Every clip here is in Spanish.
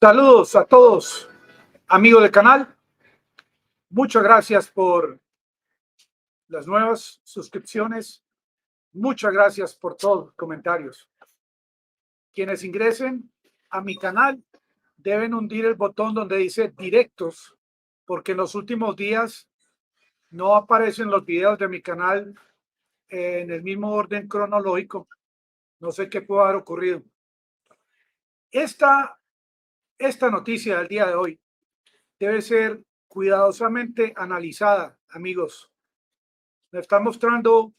Saludos a todos, amigos del canal. Muchas gracias por las nuevas suscripciones. Muchas gracias por todos los comentarios. Quienes ingresen a mi canal deben hundir el botón donde dice directos, porque en los últimos días no aparecen los videos de mi canal en el mismo orden cronológico. No sé qué puede haber ocurrido. Esta, esta noticia del día de hoy debe ser cuidadosamente analizada, amigos. Me está mostrando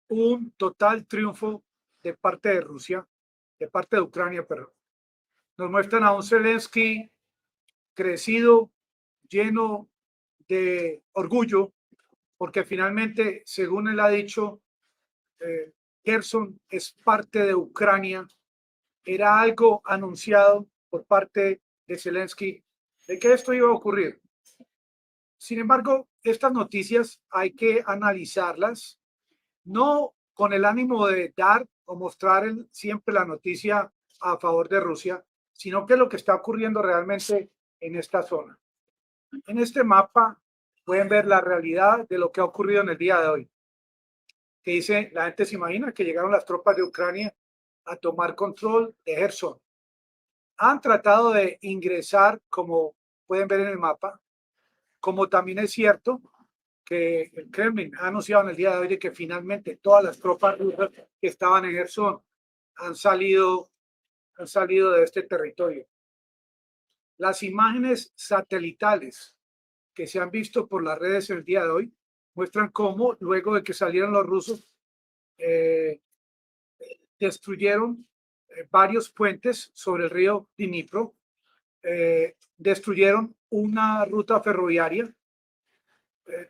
un total triunfo de parte de Rusia, de parte de Ucrania, pero nos muestran a un Zelensky crecido, lleno de orgullo, porque finalmente, según él ha dicho, Kherson es parte de Ucrania. Era algo anunciado por parte de Zelensky de que esto iba a ocurrir. Sin embargo, estas noticias hay que analizarlas no con el ánimo de dar o mostrar siempre la noticia a favor de Rusia, sino que lo que está ocurriendo realmente en esta zona. En este mapa pueden ver la realidad de lo que ha ocurrido en el día de hoy. Que dice, la gente se imagina que llegaron las tropas de Ucrania a tomar control de Gerson. Han tratado de ingresar, como pueden ver en el mapa, como también es cierto que el Kremlin ha anunciado en el día de hoy de que finalmente todas las tropas rusas que estaban en Gerson han salido de este territorio. Las imágenes satelitales que se han visto por las redes el día de hoy muestran cómo luego de que salieron los rusos destruyeron varios puentes sobre el río Dnipro, destruyeron una ruta ferroviaria.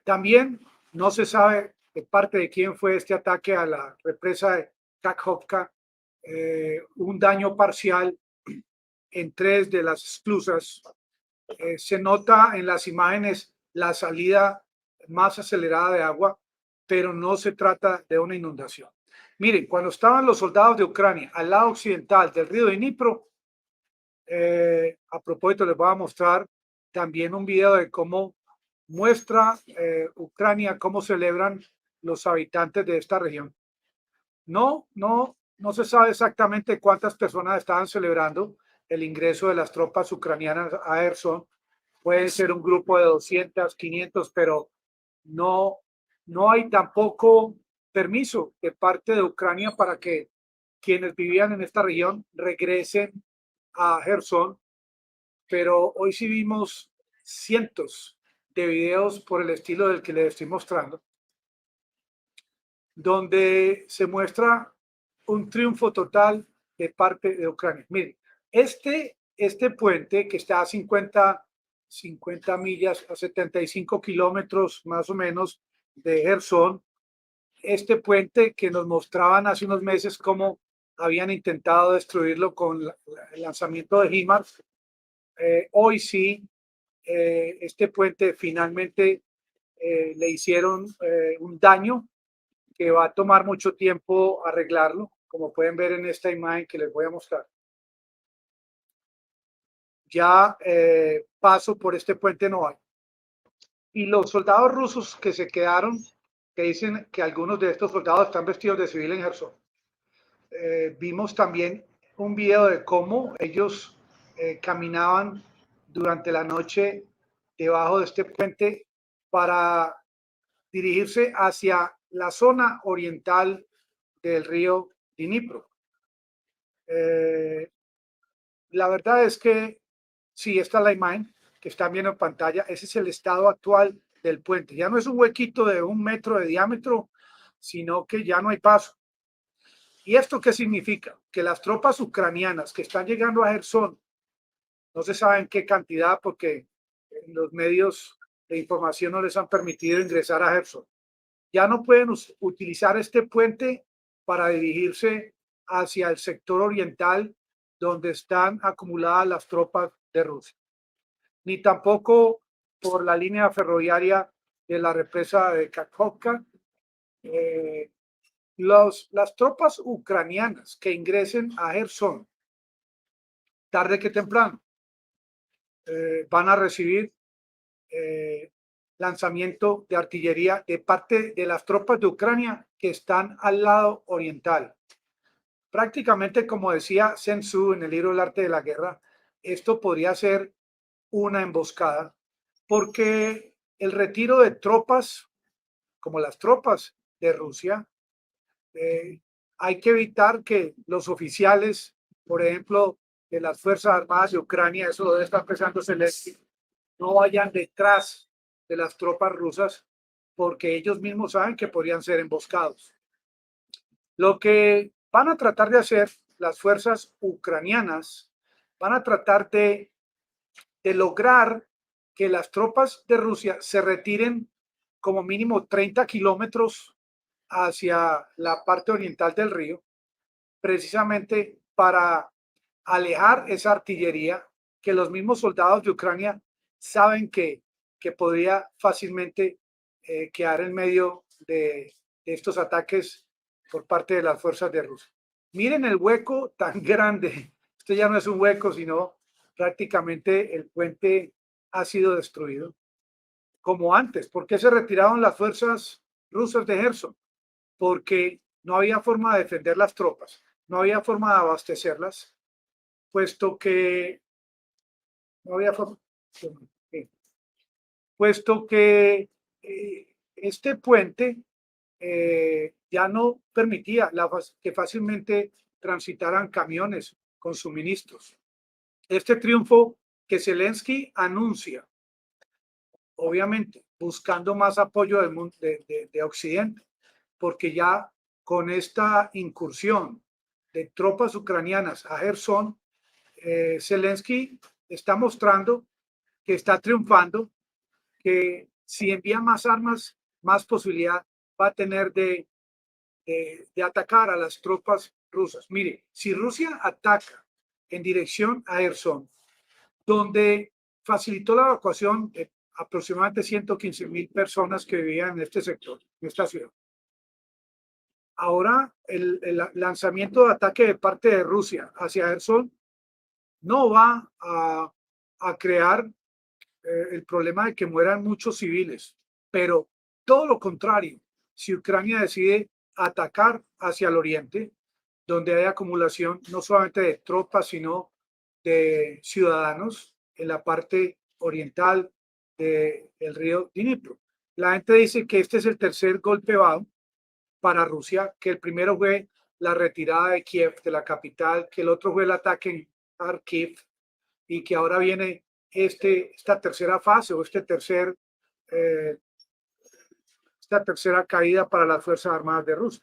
También no se sabe de parte de quién fue este ataque a la represa de Kakhovka, un daño parcial en 3 de las esclusas. Se nota en las imágenes la salida más acelerada de agua, pero no se trata de una inundación. Miren, cuando estaban los soldados de Ucrania al lado occidental del río Dnipro, a propósito les voy a mostrar también un video de cómo muestra Ucrania, cómo celebran los habitantes de esta región. No se sabe exactamente cuántas personas estaban celebrando el ingreso de las tropas ucranianas a Gerson. Puede ser un grupo de 200, 500, pero no, no hay tampoco permiso de parte de Ucrania para que quienes vivían en esta región regresen a Gerson. Pero hoy sí vimos cientos de videos por el estilo del que les estoy mostrando, donde se muestra un triunfo total de parte de Ucrania. Miren, este puente que está a 50 millas, a 75 kilómetros más o menos de Gerson, este puente que nos mostraban hace unos meses cómo habían intentado destruirlo con el lanzamiento de HIMARS, hoy sí, este puente finalmente le hicieron un daño que va a tomar mucho tiempo arreglarlo, como pueden ver en esta imagen que les voy a mostrar. Ya paso por este puente no hay. Y los soldados rusos que se quedaron, que dicen que algunos de estos soldados están vestidos de civil en Gerson. Vimos también un video de cómo ellos caminaban durante la noche debajo de este puente para dirigirse hacia la zona oriental del río Dnipro. La verdad es que sí, esta es la imagen que están viendo en pantalla. Ese es el estado actual del puente. Ya no es un huequito de 1 metro de diámetro, sino que ya no hay paso. ¿Y esto qué significa? Que las tropas ucranianas que están llegando a Gerson, no se sabe en qué cantidad porque los medios de información no les han permitido ingresar a Gerson, ya no pueden utilizar este puente para dirigirse hacia el sector oriental donde están acumuladas las tropas de Rusia, ni tampoco por la línea ferroviaria de la represa de Kakhovka. Las tropas ucranianas que ingresen a Gerson tarde que temprano van a recibir lanzamiento de artillería de parte de las tropas de Ucrania que están al lado oriental. Prácticamente, como decía Sun Tzu en el libro El arte de la guerra, esto podría ser una emboscada, porque el retiro de tropas, como las tropas de Rusia, hay que evitar que los oficiales, por ejemplo, de las Fuerzas Armadas de Ucrania, eso lo debe estar pensando Zelensky, no vayan detrás de las tropas rusas, porque ellos mismos saben que podrían ser emboscados. Lo que van a tratar de hacer las fuerzas ucranianas, van a tratar de lograr que las tropas de Rusia se retiren como mínimo 30 kilómetros hacia la parte oriental del río, precisamente para alejar esa artillería que los mismos soldados de Ucrania saben que podría fácilmente quedar en medio de estos ataques por parte de las fuerzas de Rusia. Miren el hueco tan grande. Esto ya no es un hueco, sino prácticamente el puente ha sido destruido. Como antes. ¿Por qué se retiraron las fuerzas rusas de Gerson? Porque no había forma de defender las tropas, no había forma de abastecerlas, puesto que no había forma, puesto que este puente ya no permitía que fácilmente transitaran camiones con suministros. Este triunfo que Zelensky anuncia, obviamente buscando más apoyo del mundo, de Occidente, porque ya con esta incursión de tropas ucranianas a Gerson, Zelensky está mostrando que está triunfando, que si envía más armas, más posibilidad va a tener de atacar a las tropas rusas. Mire, si Rusia ataca en dirección a Gerson, donde facilitó la evacuación de aproximadamente 115,000 personas que vivían en este sector, en esta ciudad. Ahora el lanzamiento de ataque de parte de Rusia hacia Gerson no va a crear el problema de que mueran muchos civiles, pero todo lo contrario, si Ucrania decide atacar hacia el oriente, donde hay acumulación no solamente de tropas, sino de ciudadanos en la parte oriental del río Dnipro. La gente dice que este es el tercer golpe bajo para Rusia, que el primero fue la retirada de Kiev, de la capital, que el otro fue el ataque en Kharkiv y que ahora viene esta tercera fase o esta tercera caída para las Fuerzas Armadas de Rusia.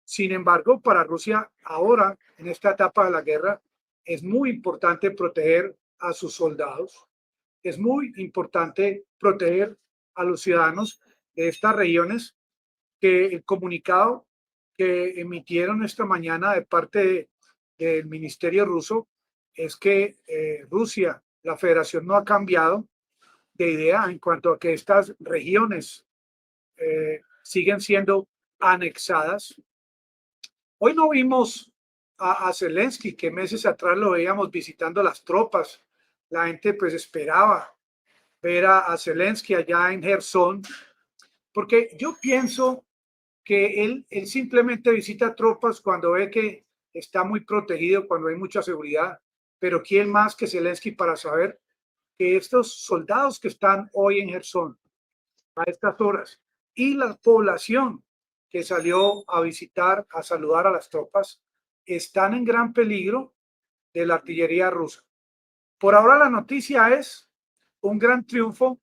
Sin embargo, para Rusia ahora, en esta etapa de la guerra, es muy importante proteger a sus soldados, es muy importante proteger a los ciudadanos de estas regiones, que el comunicado que emitieron esta mañana de parte del Ministerio ruso es que Rusia, la federación, no ha cambiado de idea en cuanto a que estas regiones siguen siendo anexadas. Hoy no vimos a Zelensky, que meses atrás lo veíamos visitando las tropas. La gente pues esperaba ver a Zelensky allá en Gerson, porque yo pienso que él simplemente visita tropas cuando ve que está muy protegido, cuando hay mucha seguridad, pero ¿quién más que Zelensky para saber que estos soldados que están hoy en Gerson a estas horas y la población que salió a visitar, a saludar a las tropas, están en gran peligro de la artillería rusa? Por ahora la noticia es un gran triunfo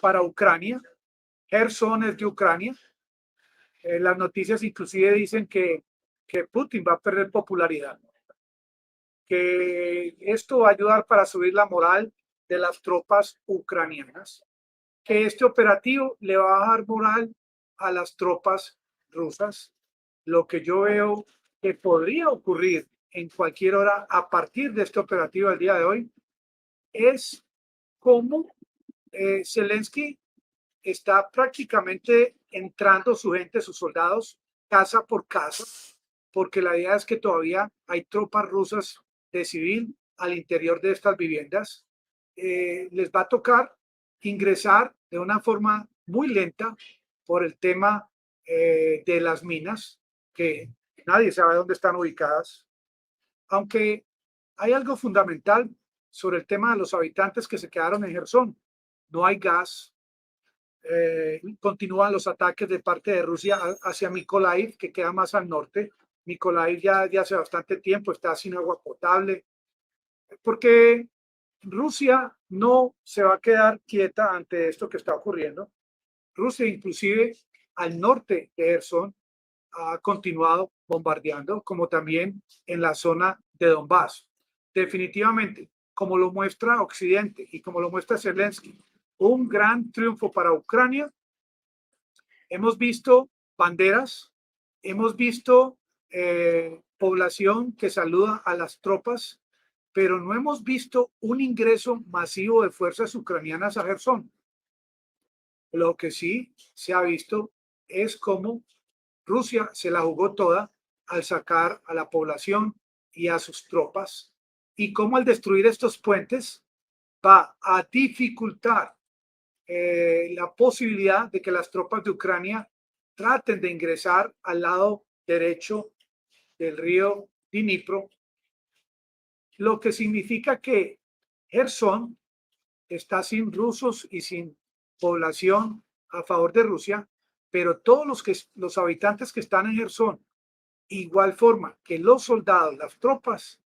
para Ucrania. Gerson es de Ucrania. Las noticias inclusive dicen que Putin va a perder popularidad, que esto va a ayudar para subir la moral de las tropas ucranianas, que este operativo le va a bajar moral a las tropas rusas. Lo que yo veo que podría ocurrir en cualquier hora a partir de este operativo del día de hoy es cómo Zelensky está prácticamente entrando su gente, sus soldados, casa por casa, porque la idea es que todavía hay tropas rusas de civil al interior de estas viviendas, les va a tocar ingresar de una forma muy lenta por el tema de las minas, que nadie sabe dónde están ubicadas, aunque hay algo fundamental sobre el tema de los habitantes que se quedaron en Gerson. No hay gas, continúan los ataques de parte de Rusia hacia Mykolaiv, que queda más al norte. Mykolaiv ya hace bastante tiempo está sin agua potable, porque Rusia no se va a quedar quieta ante esto que está ocurriendo. Rusia, inclusive al norte de Gerson, ha continuado bombardeando, como también en la zona de Donbass. Definitivamente, como lo muestra Occidente y como lo muestra Zelensky, un gran triunfo para Ucrania. Hemos visto banderas, hemos visto población que saluda a las tropas, pero no hemos visto un ingreso masivo de fuerzas ucranianas a Gerson. Lo que sí se ha visto es cómo Rusia se la jugó toda al sacar a la población y a sus tropas, y cómo al destruir estos puentes va a dificultar la posibilidad de que las tropas de Ucrania traten de ingresar al lado derecho del río Dnipro, lo que significa que Gerson está sin rusos y sin población a favor de Rusia, pero todos los habitantes que están en Gerson, igual forma que los soldados, las tropas,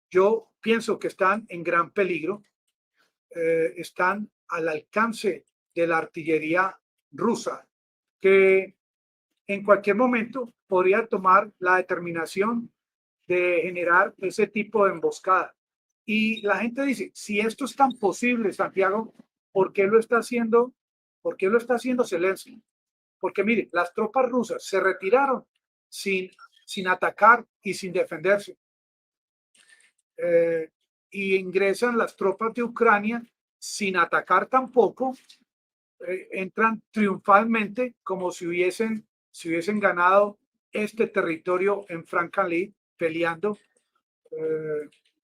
yo pienso que están en gran peligro, están al alcance de la artillería rusa, que en cualquier momento podría tomar la determinación de generar ese tipo de emboscada. Y la gente dice, si esto es tan posible, Santiago, ¿por qué lo está haciendo? ¿Por qué lo está haciendo Zelensky? Porque mire, las tropas rusas se retiraron sin atacar y sin defenderse. Y ingresan las tropas de Ucrania sin atacar tampoco, entran triunfalmente como si hubiesen ganado este territorio en Frankenley, peleando,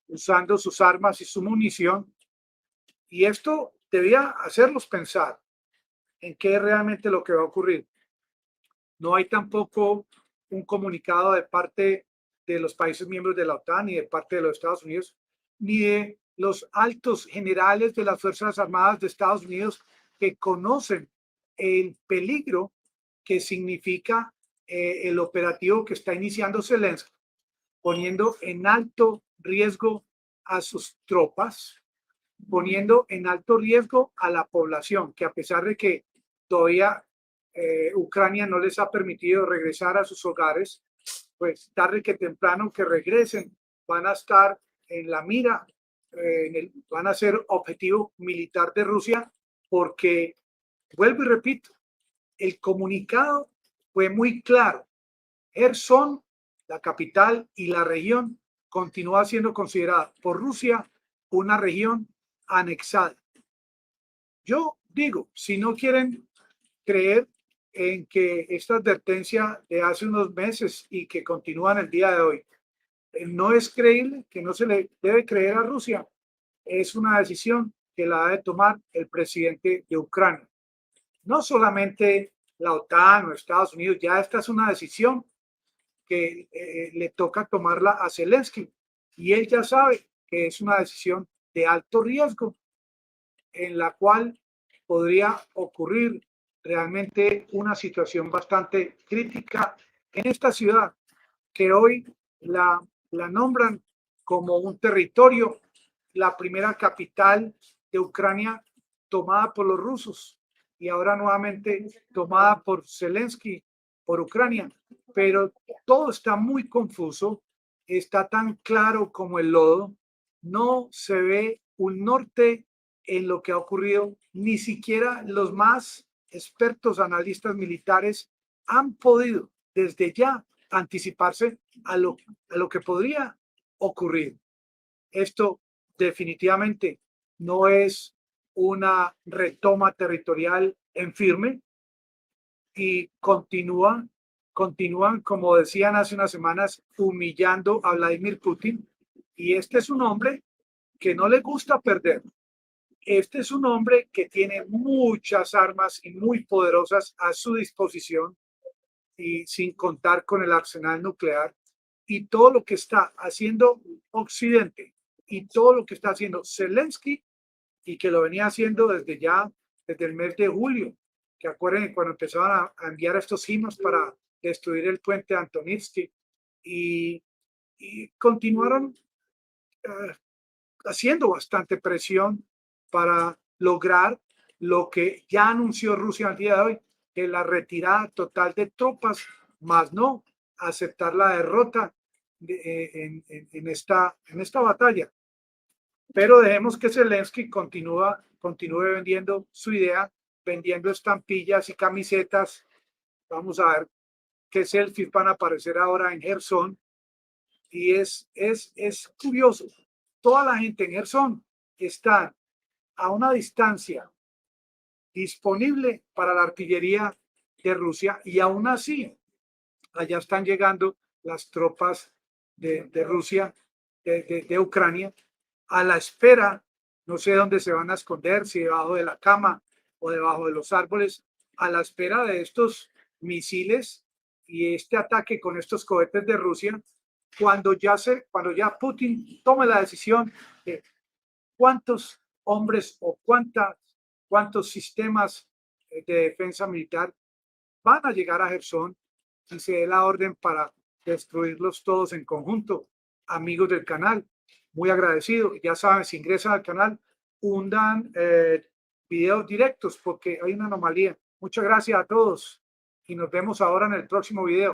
usando sus armas y su munición. Y esto debía hacerlos pensar en qué es realmente lo que va a ocurrir. No hay tampoco un comunicado de parte de los países miembros de la OTAN, ni de parte de los Estados Unidos, ni de los altos generales de las Fuerzas Armadas de Estados Unidos que conocen el peligro que significa el operativo que está iniciando Zelensky, poniendo en alto riesgo a sus tropas, poniendo en alto riesgo a la población, que a pesar de que todavía Ucrania no les ha permitido regresar a sus hogares, pues tarde que temprano que regresen van a estar en la mira, van a ser objetivo militar de Rusia, porque, vuelvo y repito, el comunicado fue muy claro. Gerson, la capital y la región, continúa siendo considerada por Rusia una región anexada. Yo digo, si no quieren creer en que esta advertencia de hace unos meses y que continúa en el día de hoy no es creíble, que no se le debe creer a Rusia, es una decisión que la debe tomar el presidente de Ucrania. No solamente la OTAN o Estados Unidos, ya esta es una decisión que le toca tomarla a Zelensky, y él ya sabe que es una decisión de alto riesgo en la cual podría ocurrir realmente una situación bastante crítica en esta ciudad, que hoy la nombran como un territorio, la primera capital de Ucrania tomada por los rusos y ahora nuevamente tomada por Zelensky, por Ucrania. Pero todo está muy confuso, está tan claro como el lodo, no se ve un norte en lo que ha ocurrido, ni siquiera los más expertos analistas militares han podido desde ya anticiparse a lo que podría ocurrir. Esto definitivamente no es una retoma territorial en firme, y continúan, como decían hace unas semanas, humillando a Vladimir Putin. Y este es un hombre que no le gusta perder. Este es un hombre que tiene muchas armas y muy poderosas a su disposición y sin contar con el arsenal nuclear y todo lo que está haciendo Occidente y todo lo que está haciendo Zelensky y que lo venía haciendo desde el mes de julio, que acuerden cuando empezaban a enviar estos HIMARS para destruir el puente Antonivsky y, y continuaron eh, haciendo bastante presión para lograr lo que ya anunció Rusia al día de hoy, que la retirada total de tropas, más no aceptar la derrota en esta batalla. Pero dejemos que Zelensky continúe vendiendo su idea, vendiendo estampillas y camisetas. Vamos a ver qué selfies van a aparecer ahora en Gerson. Y es curioso. Toda la gente en Gerson está a una distancia disponible para la artillería de Rusia y aún así allá están llegando las tropas de Rusia, de Ucrania, a la espera, no sé dónde se van a esconder, si debajo de la cama o debajo de los árboles, a la espera de estos misiles y este ataque con estos cohetes de Rusia, cuando ya Putin tome la decisión de cuántos hombres o cuántos sistemas de defensa militar van a llegar a Gerson y se dé la orden para destruirlos todos en conjunto. Amigos del canal, muy agradecido. Ya saben, si ingresan al canal, hundan videos directos porque hay una anomalía. Muchas gracias a todos y nos vemos ahora en el próximo video.